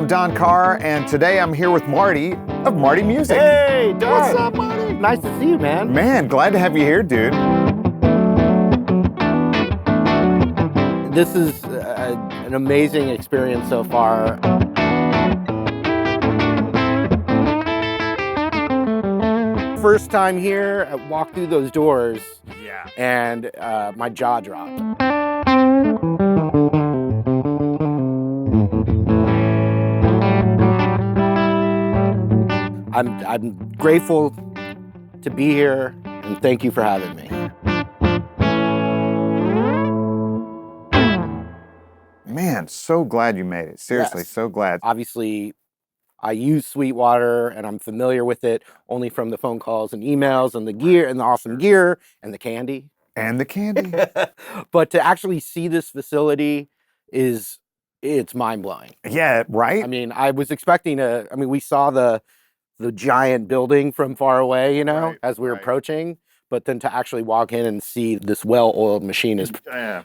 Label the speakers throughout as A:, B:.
A: and Don Carr, and today I'm here with Marty of Marty Music.
B: Hey, Don.
A: What's up, Marty?
B: Nice to see you, man.
A: Man, glad to have you here, dude.
B: This is an amazing experience so far. First time here, I walked through those doors, and my jaw dropped. I'm grateful to be here, and thank you for having me.
A: Man, so glad you made it. Seriously,
B: Yes.
A: so glad.
B: Obviously, I use Sweetwater, and I'm familiar with it only from the phone calls and emails and the gear and the awesome gear and the candy.
A: And the candy.
B: But to actually see this facility it's mind-blowing.
A: Yeah, right?
B: I mean, I was expecting we saw the giant building from far away, you know, as we were approaching, but then to actually walk in and see this well-oiled machine is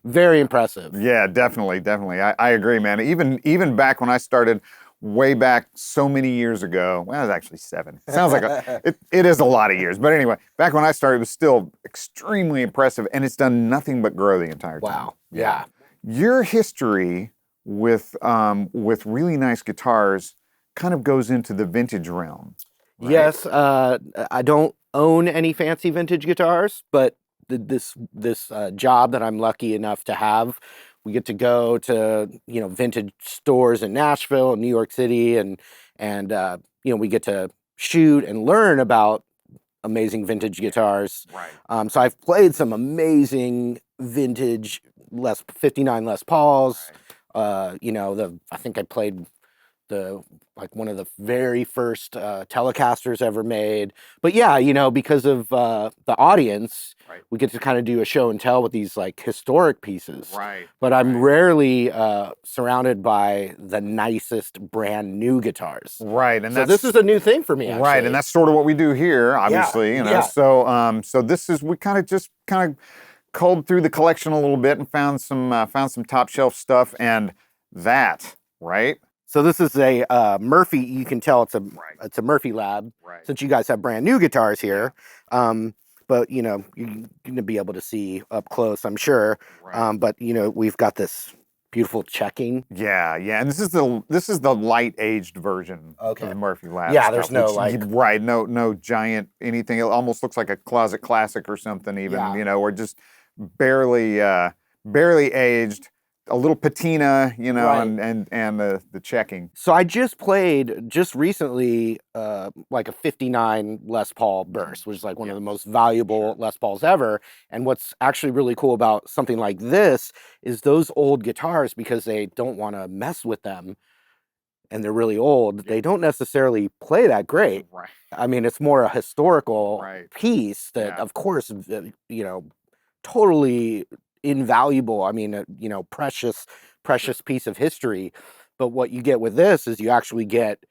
B: very impressive.
A: Yeah, definitely. I agree, man. Even back when I started, way back so many years ago, well, it was actually 7. Sounds like it is a lot of years. But anyway, back when I started, it was still extremely impressive, and it's done nothing but grow the entire time.
B: Wow. Yeah.
A: Your history with really nice guitars kind of goes into the vintage realm. Right?
B: Yes, I don't own any fancy vintage guitars, but this job that I'm lucky enough to have, we get to go to vintage stores in Nashville and New York City, and we get to shoot and learn about amazing vintage guitars.
A: Right.
B: So I've played some amazing vintage 59 Les Pauls. Right. I think I played one of the very first Telecasters ever made. But yeah, because of the audience, we get to kind of do a show and tell with these like historic pieces.
A: Right.
B: But I'm rarely surrounded by the nicest brand new guitars.
A: Right. And
B: so this is a new thing for me, actually.
A: Right. And that's sort of what we do here, obviously.
B: Yeah.
A: So this is, we kind of culled through the collection a little bit and found some top shelf stuff, and that, right?
B: So this is a Murphy. You can tell it's a Murphy lab, since you guys have brand new guitars here. But you're gonna be able to see up close, I'm sure.
A: Right.
B: But we've got this beautiful checking.
A: Yeah, and this is the light aged version of the Murphy lab.
B: Yeah, there's no
A: no giant anything. It almost looks like a closet classic or something. Even or just barely aged. A little patina, and the checking.
B: So I just played recently like a 59 Les Paul Burst, which is like one of the most valuable Les Pauls ever. And what's actually really cool about something like this is those old guitars, because they don't want to mess with them and they're really old, they don't necessarily play that great.
A: Right.
B: I mean, it's more a historical piece that, of course, totally invaluable. I mean, precious piece of history. But what you get with this is you actually get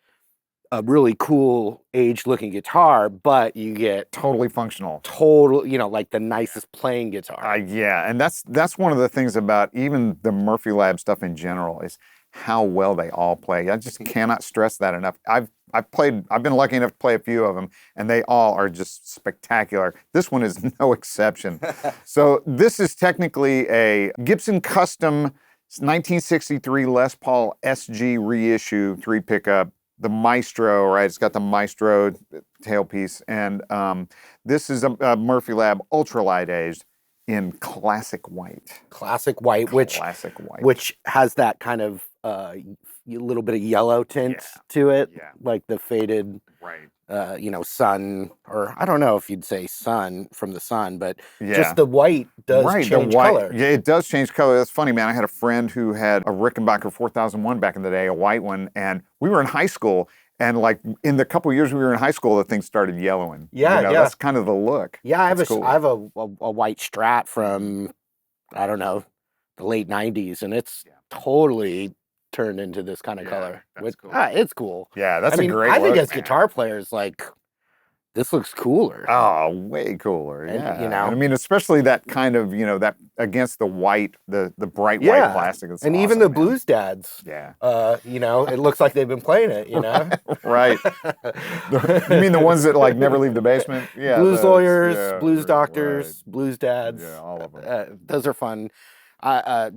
B: a really cool aged looking guitar, but you get
A: totally functional,
B: like the nicest playing guitar.
A: And that's one of the things about even the Murphy Lab stuff in general is how well they all play. I just cannot stress that enough. I've been lucky enough to play a few of them, and they all are just spectacular. This one is no exception. So this is technically a Gibson Custom 1963 Les Paul SG reissue 3 pickup. The Maestro, right? It's got the Maestro tailpiece, and this is a Murphy Lab ultralight aged in classic white.
B: Classic white, which has that kind of a little bit of yellow tint to it, like the faded, sun, or I don't know if you'd say sun from the sun, but just the white does change color.
A: Yeah, it does change color. That's funny, man. I had a friend who had a Rickenbacker 4001 back in the day, a white one, and we were in high school, and like in the couple of years we were in high school, the thing started yellowing. That's kind of the look.
B: Yeah, I have a white Strat from, I don't know, the late 90s, and it's totally turned into this kind of color.
A: That's cool.
B: It's cool.
A: Yeah, I think
B: as guitar players, like, this looks cooler.
A: Oh, way cooler.
B: And,
A: Yeah.
B: you know.
A: And I mean, especially that kind of, that against the white, the bright white
B: Yeah.
A: plastic. It's
B: And even
A: awesome,
B: the
A: man.
B: blues dads,
A: Yeah.
B: it looks like they've been playing it, you know?
A: Right. You mean the ones that like never leave the basement? Yeah.
B: Blues
A: those,
B: lawyers,
A: yeah,
B: blues doctors,
A: right.
B: blues dads.
A: Yeah, all of them.
B: Those are fun.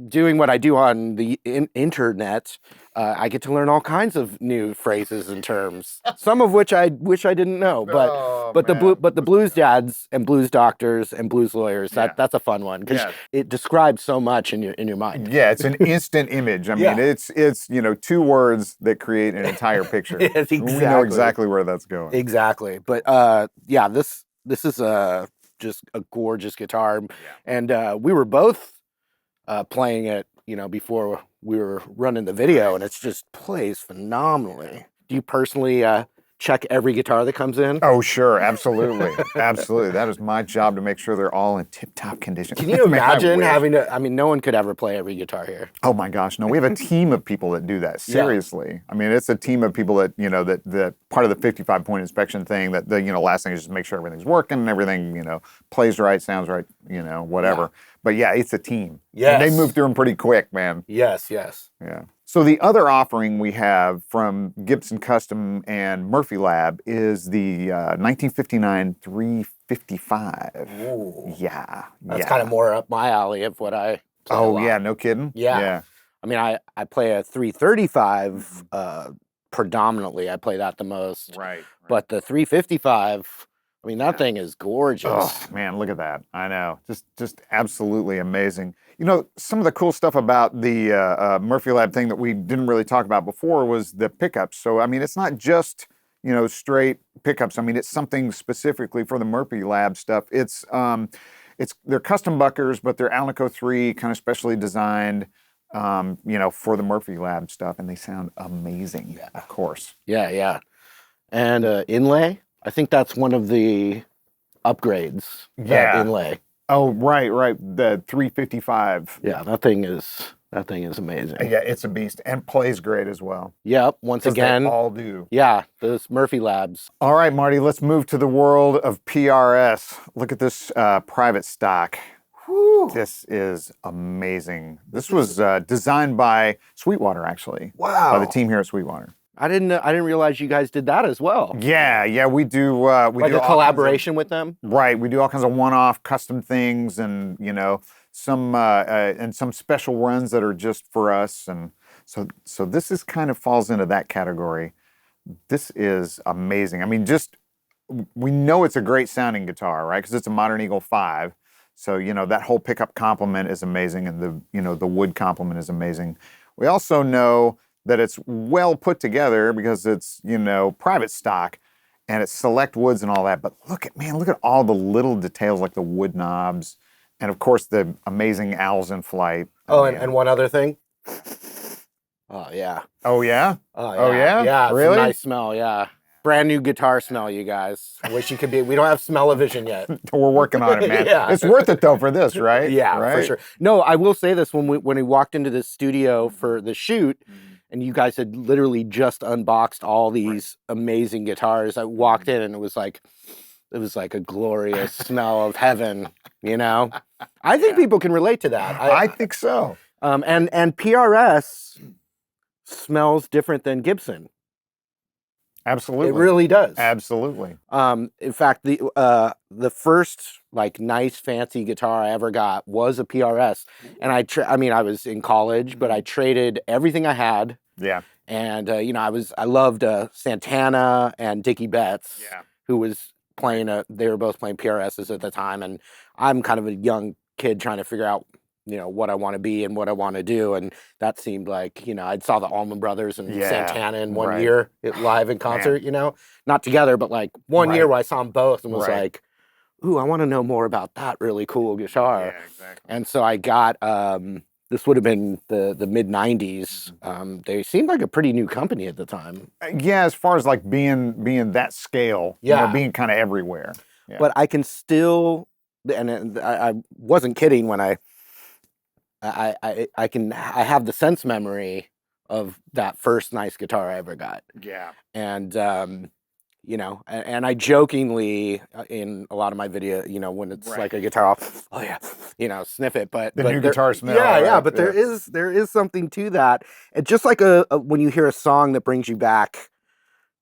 B: Doing what I do on the internet, I get to learn all kinds of new phrases and terms. Some of which I wish I didn't know. But the blues dads and blues doctors and blues lawyers, that's a fun one because it describes so much in your mind.
A: Yeah, it's an instant image. I mean, it's 2 words that create an entire picture.
B: Yes, exactly.
A: We know exactly where that's going.
B: Exactly. But this is just a gorgeous guitar, and we were both playing it, before we were running the video, and it just plays phenomenally. Do you personally check every guitar that comes in?
A: Oh, sure. Absolutely. Absolutely. That is my job to make sure they're all in tip-top condition.
B: Can you imagine having to, no one could ever play every guitar here.
A: Oh my gosh. No, we have a team of people that do that. Seriously. I mean, it's a team of people that, that part of the 55-point inspection thing that the, last thing is just make sure everything's working and everything, plays right, sounds right, whatever. Yeah. But yeah, it's a team.
B: Yes.
A: And they move through them pretty quick, man.
B: Yes.
A: Yeah. So the other offering we have from Gibson Custom and Murphy Lab is the 1959 355.
B: Ooh.
A: Yeah.
B: That's kind of more up my alley of what I play a lot.
A: Yeah, no kidding?
B: Yeah. I mean, I play a 335 predominantly. I play that the most.
A: Right.
B: But the 355, I mean, that thing is gorgeous.
A: Oh, man, look at that. I know. Just absolutely amazing. Some of the cool stuff about the Murphy Lab thing that we didn't really talk about before was the pickups. So, I mean, it's not just, straight pickups. I mean, it's something specifically for the Murphy Lab stuff. They're custom buckers, but they're Alnico 3 kind of specially designed, for the Murphy Lab stuff. And they sound amazing, of course.
B: Yeah. And inlay. I think that's one of the upgrades. Inlay.
A: Oh, right. The 355.
B: Yeah, that thing is amazing.
A: Yeah, it's a beast and plays great as well.
B: Yep. Once again,
A: they all do.
B: Yeah, those Murphy Labs.
A: All right, Marty. Let's move to the world of PRS. Look at this private stock. Whew. This is amazing. This was designed by Sweetwater, actually.
B: Wow.
A: By the team here at Sweetwater.
B: I didn't realize you guys did that as well.
A: Yeah, we do. We do
B: a collaboration with them.
A: Right, we do all kinds of one-off custom things, and some special runs that are just for us, and so this is kind of falls into that category. This is amazing. I mean, we know it's a great sounding guitar, right? Because it's a Modern Eagle 5. So that whole pickup complement is amazing, and the wood complement is amazing. We also know that it's well put together because it's, private stock and it's select woods and all that. But look at all the little details like the wood knobs and of course the amazing owls in flight.
B: Oh, and one other thing. Oh, yeah.
A: Oh, yeah?
B: Oh,
A: yeah?
B: Yeah, it's
A: really?
B: a nice smell, yeah. Brand new guitar smell, you guys. I wish you could be. We don't have smell-o-vision yet.
A: We're working on it, man.
B: Yeah.
A: It's worth it though for this, right?
B: Yeah,
A: right?
B: for sure. No, I will say this: when we walked into the studio for the shoot, and you guys had literally just unboxed all these amazing guitars, I walked in and it was like a glorious smell of heaven. I think people can relate to that.
A: I think so.
B: And PRS smells different than Gibson.
A: Absolutely.
B: It really does.
A: Absolutely.
B: In fact, the first nice fancy guitar I ever got was a PRS, and I was in college, but I traded everything I had.
A: Yeah.
B: And I loved Santana and Dickie Betts, who was playing they were both playing PRSs at the time, and I'm kind of a young kid trying to figure out what I want to be and what I want to do. And that seemed like, I saw the Allman Brothers and Santana in one year live in concert, not together, but one year where I saw them both and was like, ooh, I want to know more about that really cool guitar.
A: Yeah, exactly.
B: And so I got, this would have been the mid 90s. They seemed like a pretty new company at the time.
A: Yeah. As far as being that scale, being kind of everywhere. Yeah.
B: But I can still, and I wasn't kidding when I have the sense memory of that first nice guitar I ever got.
A: Yeah.
B: And you know, and I jokingly in a lot of my video, you know, when it's
A: Right.
B: like a guitar, I'll, oh yeah, you know, sniff it. But
A: The
B: but
A: new
B: there-
A: guitar smell,
B: yeah, yeah.
A: right?
B: But
A: Yeah.
B: there is something to that. It's just like a when you hear a song that brings you back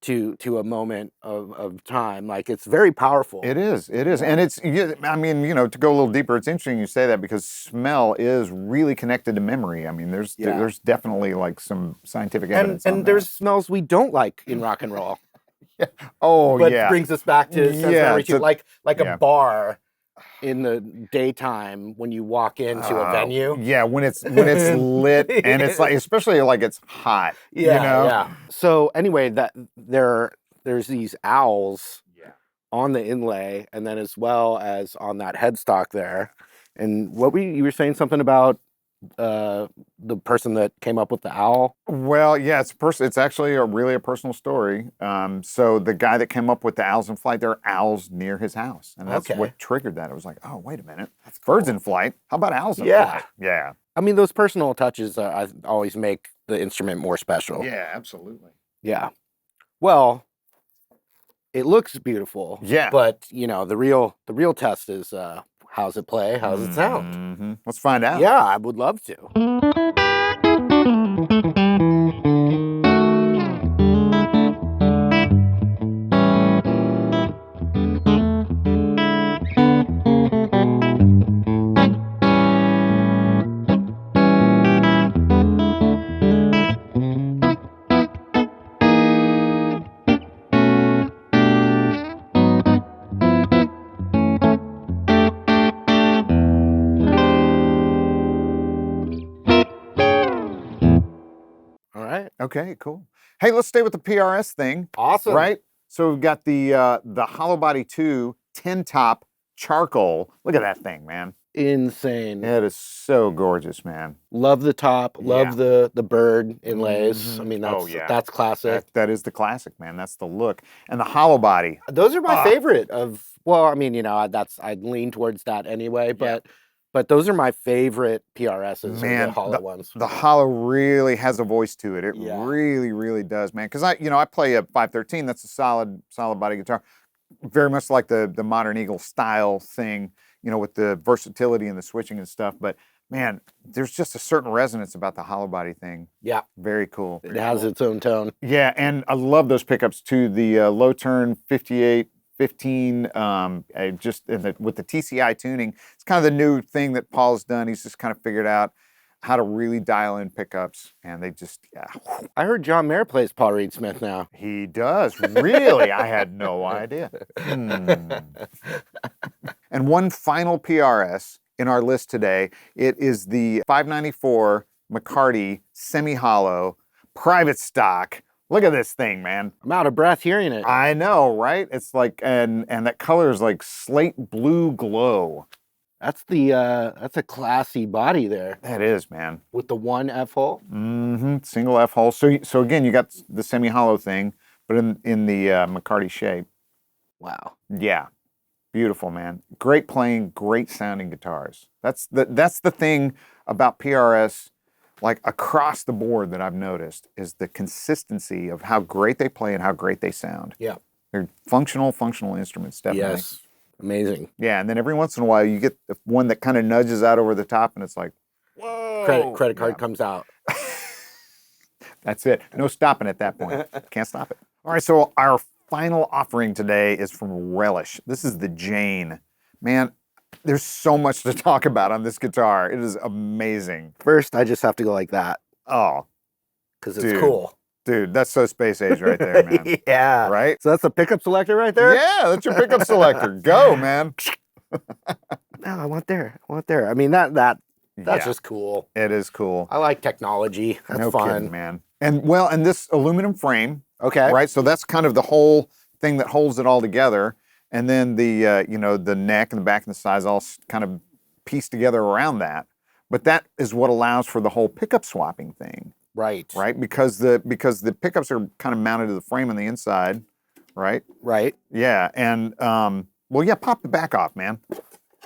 B: to a moment of time, like it's very powerful.
A: It is, and it's. I mean, you know, to go a little deeper, it's interesting you say that because smell is really connected to memory. I mean, there's definitely like some scientific evidence.
B: And there's smells we don't like in rock and roll.
A: Yeah. Oh,
B: but
A: yeah.
B: brings us back to sense memory too, like
A: yeah.
B: a bar in the daytime when you walk into a venue.
A: Yeah, when it's lit and it's like, especially like it's hot.
B: Yeah,
A: you know?
B: yeah. So anyway, that there's these owls on the inlay, and then as well as on that headstock there. And what you were saying something about the person that came up with the owl?
A: Well, yeah, it's actually really a personal story. So the guy that came up with the owls in flight, there are owls near his house, and that's what triggered that. It was like, oh, wait a minute, that's birds in flight. How about owls in flight? Yeah.
B: I mean, those personal touches always make the instrument more special.
A: Yeah, absolutely.
B: Yeah. Well, it looks beautiful.
A: Yeah.
B: But you know, the real test is how's it play? How's it sound?
A: Mm-hmm. Let's find out.
B: Yeah, I would love to.
A: Okay, cool. Hey, let's stay with the PRS thing.
B: Awesome.
A: Right? So we've got the Hollowbody II 10-top charcoal. Look at that thing, man.
B: Insane.
A: It is so gorgeous, man.
B: Love the top. Love the bird inlays. I mean, that's classic.
A: That is the classic, man. That's the look. And the Hollowbody.
B: Those are my favorite of. Well, I mean, you know, I'd lean towards that anyway, but. But those are my favorite PRSs,
A: man,
B: the hollow ones.
A: The hollow really has a voice to it. It really, really does, man. Because I play a 513. That's a solid body guitar, very much like the Modern Eagle style thing. You know, with the versatility and the switching and stuff. But man, there's just a certain resonance about the Hollowbody thing.
B: Yeah,
A: very cool.
B: It has its own tone.
A: Yeah, and I love those pickups too. The low turn 58. 15, just with the TCI tuning. It's kind of the new thing that Paul's done. He's just kind of figured out how to really dial in pickups, and they just,
B: I heard John Mayer plays Paul Reed Smith now.
A: He does? Really? I had no idea. And one final PRS in our list today. It is the 594 McCarty semi-hollow private stock. Look at this thing, man.
B: I'm out of breath hearing it.
A: I know, right? It's like, and that color is like slate blue glow.
B: That's a classy body there.
A: That is, man.
B: With the one F hole.
A: Mm-hmm. Single F hole. So again, you got the semi-hollow thing, but in the McCarty shape.
B: Wow.
A: Yeah, beautiful, man. Great playing, great sounding guitars. That's the thing about PRS. Like across the board that I've noticed is the consistency of how great they play and how great they sound.
B: Yeah.
A: They're functional instruments, definitely.
B: Yes. Amazing.
A: Yeah, and then every once in a while you get one that kind of nudges out over the top and it's like, whoa.
B: Credit card comes out.
A: That's it. No stopping at that point. Can't stop it. All right, so our final offering today is from Relish. This is the Jane. Man, there's so much to talk about on this guitar. It is amazing.
B: First, I just have to go like that.
A: Oh.
B: Because it's cool.
A: Dude, that's so space age right there, man.
B: Yeah.
A: Right?
B: So that's a pickup selector right there?
A: Yeah, that's your pickup selector. Go, man.
B: No, I want there. I mean, that's just cool.
A: It is cool.
B: I like technology. That's fun.
A: Kidding, man. And this aluminum frame.
B: Okay.
A: Right? So that's kind of the whole thing that holds it all together. And then the the neck and the back and the sides all kind of pieced together around that. But that is what allows for the whole pickup swapping thing.
B: Right.
A: Right? Because the pickups are kind of mounted to the frame on the inside, right?
B: Right.
A: Yeah. And pop the back off, man.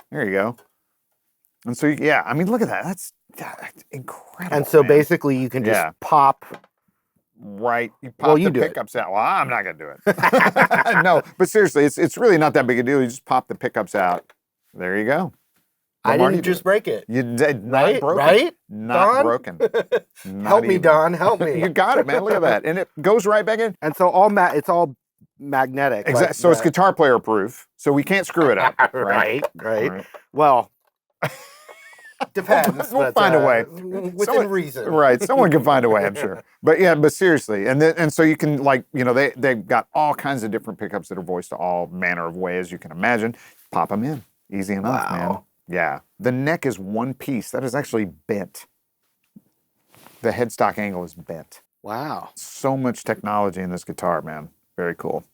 A: There you go. And so I mean, look at that. That's incredible.
B: And so
A: man.
B: basically you can just pop
A: right. You pop
B: Well, you
A: the
B: do it.
A: pickups out. Well, I'm not gonna do it. No, but seriously, it's really not that big a deal. You just pop the pickups out. There you go.
B: I
A: Let Marty
B: didn't
A: do
B: just
A: it.
B: break it.
A: You did not
B: Right?
A: broken.
B: Right?
A: Not
B: Don?
A: broken. Not
B: Help me,
A: even.
B: Don. Help me.
A: You got it, man. Look at that, and it goes right back in.
B: And so it's all magnetic.
A: Exactly.
B: Like
A: So it's guitar player proof. So we can't screw it up.
B: right.
A: Right.
B: Well, depends.
A: We'll
B: but,
A: find a way.
B: Within reason.
A: Right. Someone can find a way, I'm sure. But yeah, but seriously. And so you can, like, you know, they've got all kinds of different pickups that are voiced to all manner of ways you can imagine. Pop them in. Easy enough, man.
B: Wow.
A: Yeah. The neck is one piece. That is actually bent. The headstock angle is bent.
B: Wow.
A: So much technology in this guitar, man. Very cool.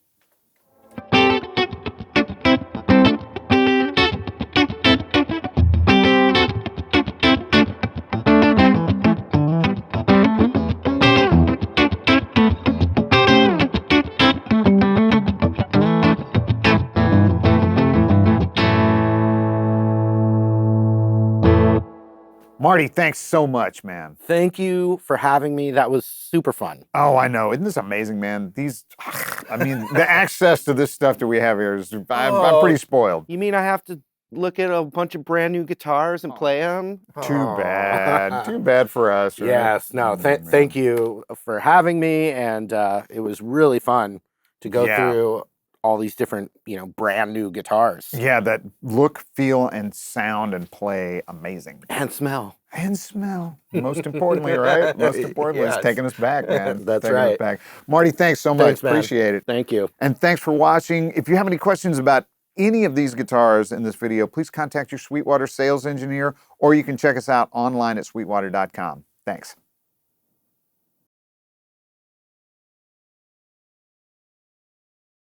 A: Marty, thanks so much, man.
B: Thank you for having me. That was super fun.
A: Oh, I know. Isn't this amazing, man? I mean, the access to this stuff that we have here is, I'm pretty spoiled.
B: You mean I have to look at a bunch of brand new guitars and play them?
A: Too bad. Too bad for us. Right?
B: Yes. No, thank you for having me. And it was really fun to go through all these different, you know, brand new guitars.
A: Yeah, that look, feel, and sound and play amazing.
B: And smell.
A: And smell. Most importantly, right? Most importantly, it's taking us back, man.
B: That's
A: taking
B: right.
A: Us back. Marty, thanks so much.
B: Thanks, man.
A: Appreciate it.
B: Thank you.
A: And thanks for watching. If you have any questions about any of these guitars in this video, please contact your Sweetwater sales engineer, or you can check us out online at sweetwater.com. Thanks.